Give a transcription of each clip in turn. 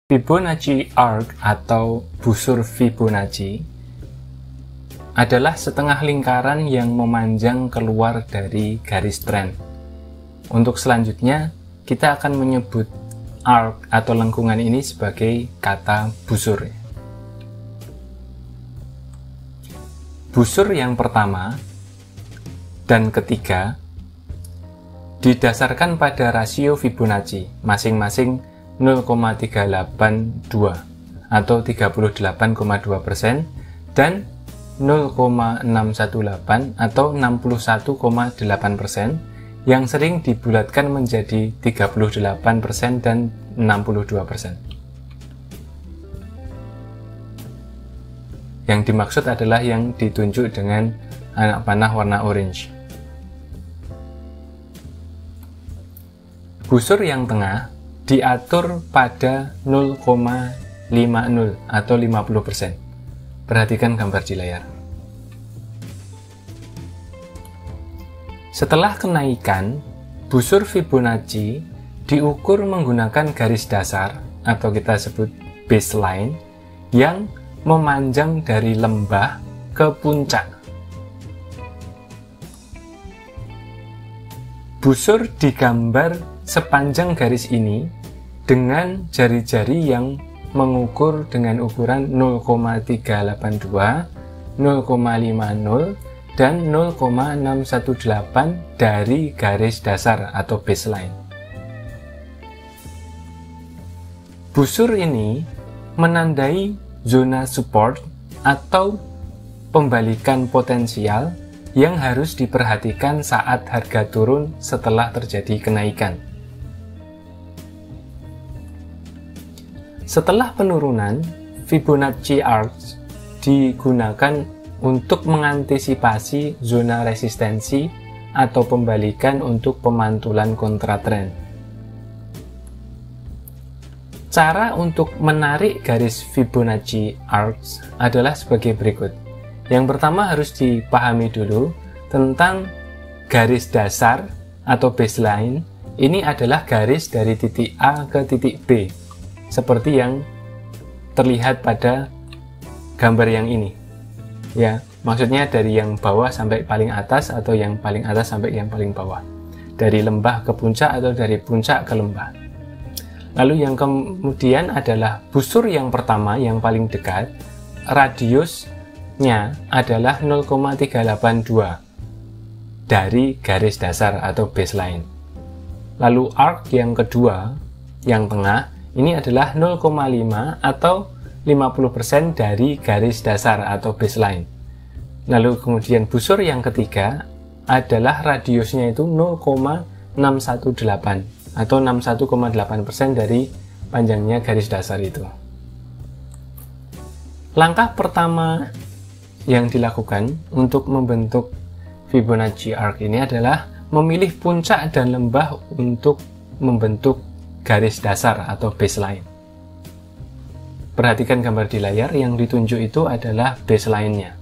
Fibonacci arc atau busur Fibonacci adalah setengah lingkaran yang memanjang keluar dari garis trend. Untuk selanjutnya, kita akan menyebut arc atau lengkungan ini sebagai kata busur. Busur yang pertama dan ketiga didasarkan pada rasio Fibonacci masing-masing 0,382 atau 38,2% dan 0,618 atau 61,8% yang sering dibulatkan menjadi 38% dan 62%. Yang dimaksud adalah yang ditunjuk dengan anak panah warna orange. Busur yang tengah diatur pada 0,50 atau 50%. Perhatikan gambar di layar. Setelah kenaikan, busur Fibonacci diukur menggunakan garis dasar atau kita sebut baseline yang memanjang dari lembah ke puncak. Busur digambar sepanjang garis ini dengan jari-jari yang mengukur dengan ukuran 0,382, 0,50, dan 0,618 dari garis dasar atau baseline. Busur ini menandai zona support atau pembalikan potensial yang harus diperhatikan saat harga turun setelah terjadi kenaikan. Setelah penurunan, Fibonacci arc digunakan untuk mengantisipasi zona resistensi atau pembalikan untuk pemantulan kontra trend. Cara untuk menarik garis Fibonacci arc adalah sebagai berikut. Yang pertama harus dipahami dulu tentang garis dasar atau baseline. Ini adalah garis dari titik A ke titik B, seperti yang terlihat pada gambar yang ini. Ya, maksudnya dari yang bawah sampai paling atas atau yang paling atas sampai yang paling bawah. Dari lembah ke puncak atau dari puncak ke lembah. Lalu yang kemudian adalah busur yang pertama yang paling dekat, radiusnya adalah 0,382 dari garis dasar atau baseline. Lalu arc yang kedua, yang tengah, ini adalah 0,5 atau 50% dari garis dasar atau baseline. Lalu kemudian busur yang ketiga adalah radiusnya itu 0,618 atau 61,8% dari panjangnya garis dasar itu. Langkah pertama yang dilakukan untuk membentuk Fibonacci arc ini adalah memilih puncak dan lembah untuk membentuk garis dasar atau baseline. Perhatikan gambar di layar, yang ditunjuk itu adalah baseline-nya.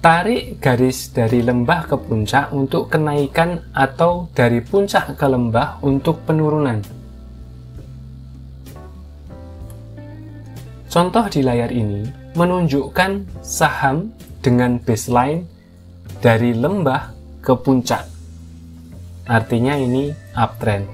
Tarik garis dari lembah ke puncak untuk kenaikan atau dari puncak ke lembah untuk penurunan. Contoh di layar ini menunjukkan saham dengan baseline dari lembah ke puncak. Artinya ini uptrend.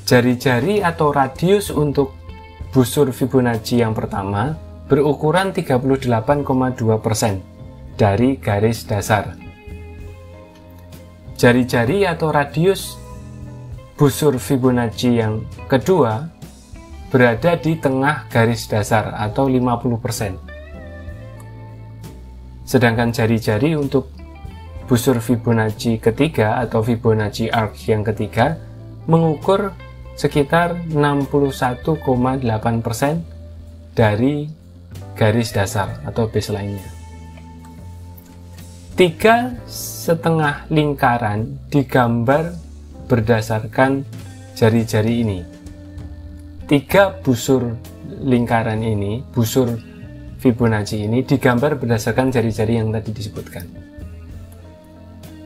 Jari-jari atau radius untuk busur Fibonacci yang pertama berukuran 38,2% dari garis dasar. Jari-jari atau radius busur Fibonacci yang kedua berada di tengah garis dasar atau 50%. Sedangkan jari-jari untuk busur Fibonacci ketiga atau Fibonacci arc yang ketiga mengukur sekitar 61,8% dari garis dasar atau baseline-nya. 3,5 lingkaran digambar berdasarkan jari-jari ini. 3 busur lingkaran ini, busur Fibonacci ini digambar berdasarkan jari-jari yang tadi disebutkan.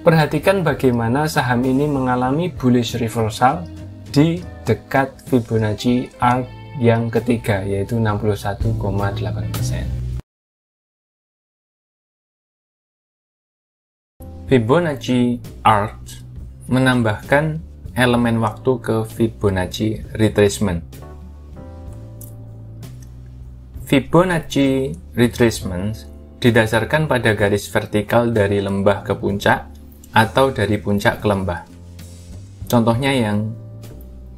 Perhatikan bagaimana saham ini mengalami bullish reversal di dekat Fibonacci arc yang ketiga, yaitu 61,8%. Fibonacci arc menambahkan elemen waktu ke Fibonacci retracement. Fibonacci retracement didasarkan pada garis vertikal dari lembah ke puncak atau dari puncak ke lembah. Contohnya yang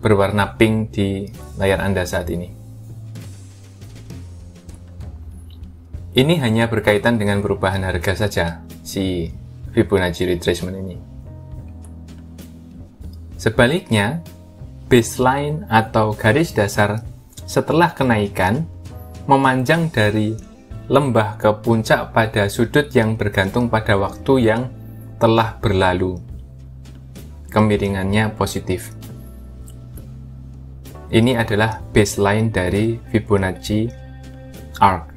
berwarna pink di layar Anda saat ini. Ini hanya berkaitan dengan perubahan harga saja, si Fibonacci retracement ini. Sebaliknya, baseline atau garis dasar setelah kenaikan memanjang dari lembah ke puncak pada sudut yang bergantung pada waktu yang telah berlalu. Kemiringannya positif. Ini adalah baseline dari Fibonacci arc.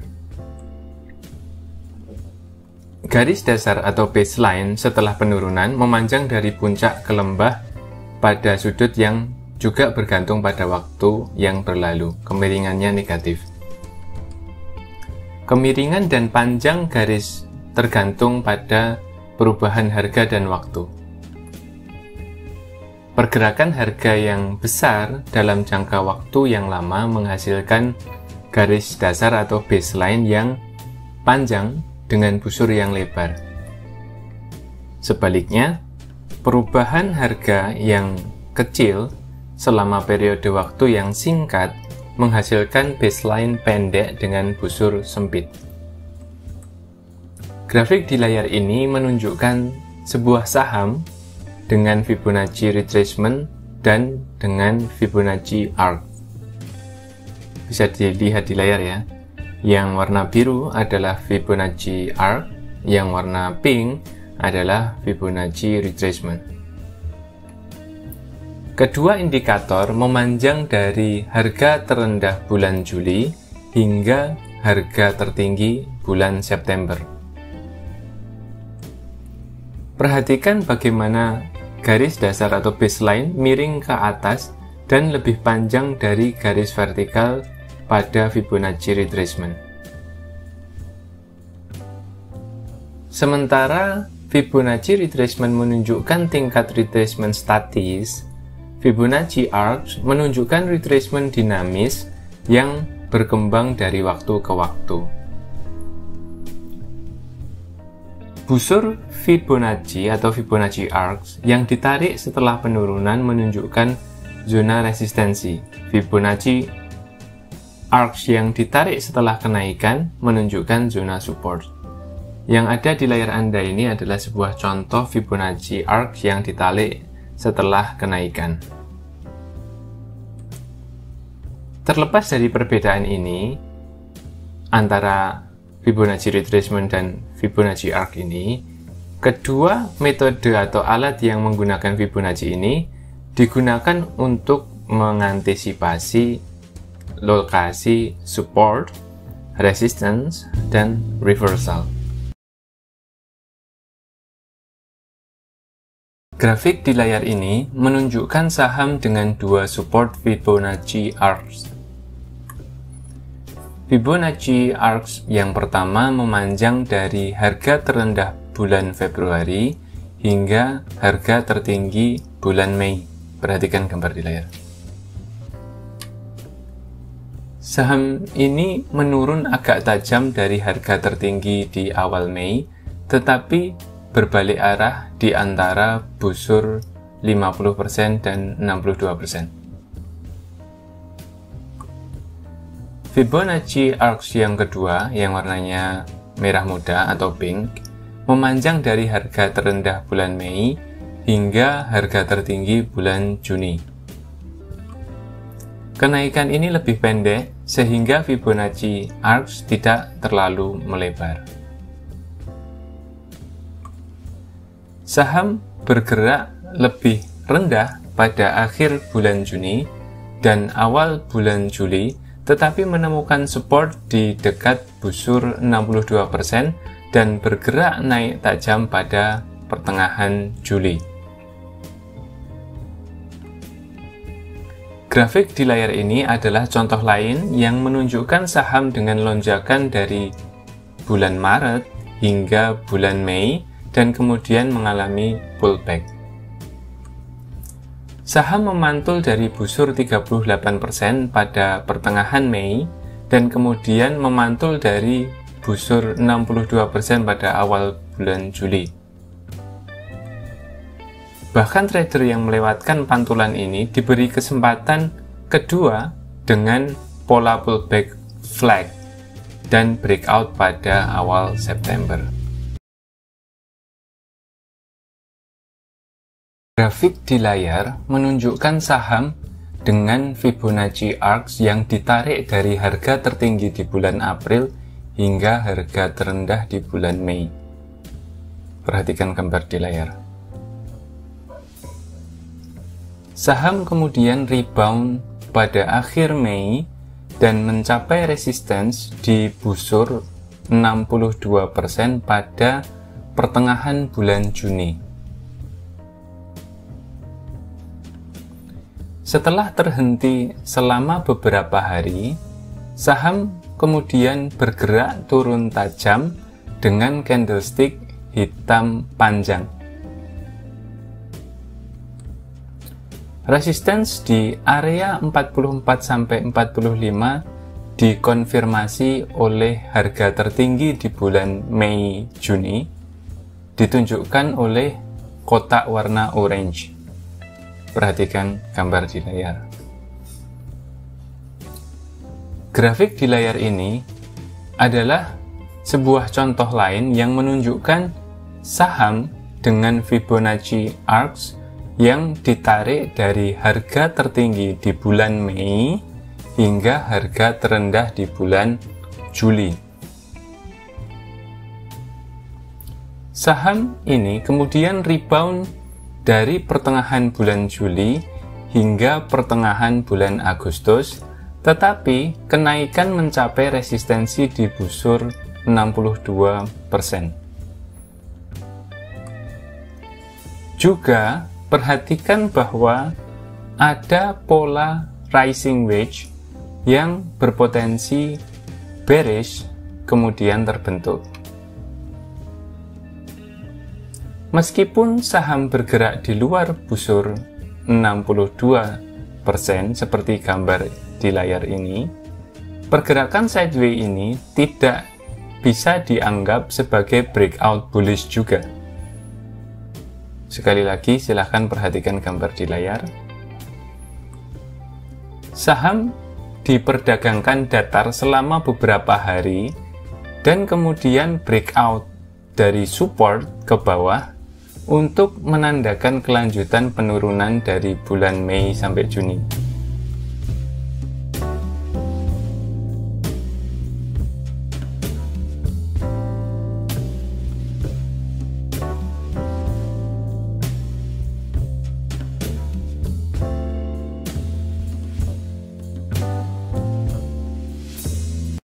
Garis dasar atau baseline setelah penurunan memanjang dari puncak ke lembah pada sudut yang juga bergantung pada waktu yang berlalu. Kemiringannya negatif. Kemiringan dan panjang garis tergantung pada perubahan harga dan waktu. Pergerakan harga yang besar dalam jangka waktu yang lama menghasilkan garis dasar atau baseline yang panjang dengan busur yang lebar. Sebaliknya, perubahan harga yang kecil selama periode waktu yang singkat menghasilkan baseline pendek dengan busur sempit. Grafik di layar ini menunjukkan sebuah saham dengan Fibonacci retracement dan dengan Fibonacci arc. Bisa dilihat di layar ya. Yang warna biru adalah Fibonacci arc, yang warna pink adalah Fibonacci retracement. Kedua indikator memanjang dari harga terendah bulan Juli hingga harga tertinggi bulan September. Perhatikan bagaimana garis dasar atau baseline miring ke atas dan lebih panjang dari garis vertikal pada Fibonacci retracement. Sementara Fibonacci retracement menunjukkan tingkat retracement statis, Fibonacci arc menunjukkan retracement dinamis yang berkembang dari waktu ke waktu. Busur Fibonacci atau Fibonacci arc yang ditarik setelah penurunan menunjukkan zona resistensi. Fibonacci arc yang ditarik setelah kenaikan menunjukkan zona support. Yang ada di layar Anda ini adalah sebuah contoh Fibonacci arc yang ditarik setelah kenaikan. Terlepas dari perbedaan ini antara Fibonacci retracement dan Fibonacci arc ini, kedua metode atau alat yang menggunakan Fibonacci ini digunakan untuk mengantisipasi lokasi support, resistance, dan reversal. Grafik di layar ini menunjukkan saham dengan dua support Fibonacci arcs. Fibonacci arcs yang pertama memanjang dari harga terendah bulan Februari hingga harga tertinggi bulan Mei. Perhatikan gambar di layar. Saham ini menurun agak tajam dari harga tertinggi di awal Mei, tetapi berbalik arah di antara busur 50% dan 62%. Fibonacci arcs yang kedua, yang warnanya merah muda atau pink, memanjang dari harga terendah bulan Mei hingga harga tertinggi bulan Juni. Kenaikan ini lebih pendek sehingga Fibonacci arcs tidak terlalu melebar. Saham bergerak lebih rendah pada akhir bulan Juni dan awal bulan Juli, tetapi menemukan support di dekat busur 62% dan bergerak naik tajam pada pertengahan Juli. Grafik di layar ini adalah contoh lain yang menunjukkan saham dengan lonjakan dari bulan Maret hingga bulan Mei dan kemudian mengalami pullback. Saham memantul dari busur 38% pada pertengahan Mei dan kemudian memantul dari busur 62% pada awal bulan Juli. Bahkan trader yang melewatkan pantulan ini diberi kesempatan kedua dengan pola pullback flag dan breakout pada awal September. Grafik di layar menunjukkan saham dengan Fibonacci Arcs yang ditarik dari harga tertinggi di bulan April hingga harga terendah di bulan Mei. Perhatikan gambar di layar. Saham kemudian rebound pada akhir Mei dan mencapai resistance di busur 62% pada pertengahan bulan Juni. Setelah terhenti selama beberapa hari, saham kemudian bergerak turun tajam dengan candlestick hitam panjang. Resistance di area 44-45 dikonfirmasi oleh harga tertinggi di bulan Mei-Juni, ditunjukkan oleh kotak warna orange. Perhatikan gambar di layar. Grafik di layar ini adalah sebuah contoh lain yang menunjukkan saham dengan Fibonacci Arcs yang ditarik dari harga tertinggi di bulan Mei hingga harga terendah di bulan Juli. Saham ini kemudian rebound dari pertengahan bulan Juli hingga pertengahan bulan Agustus, tetapi kenaikan mencapai resistensi di busur 62%. Juga perhatikan bahwa ada pola rising wedge yang berpotensi bearish kemudian terbentuk. Meskipun saham bergerak di luar busur 62% seperti gambar di layar ini, pergerakan sideways ini tidak bisa dianggap sebagai breakout bullish juga. Sekali lagi, silahkan perhatikan gambar di layar. Saham diperdagangkan datar selama beberapa hari dan kemudian breakout dari support ke bawah untuk menandakan kelanjutan penurunan dari bulan Mei sampai Juni.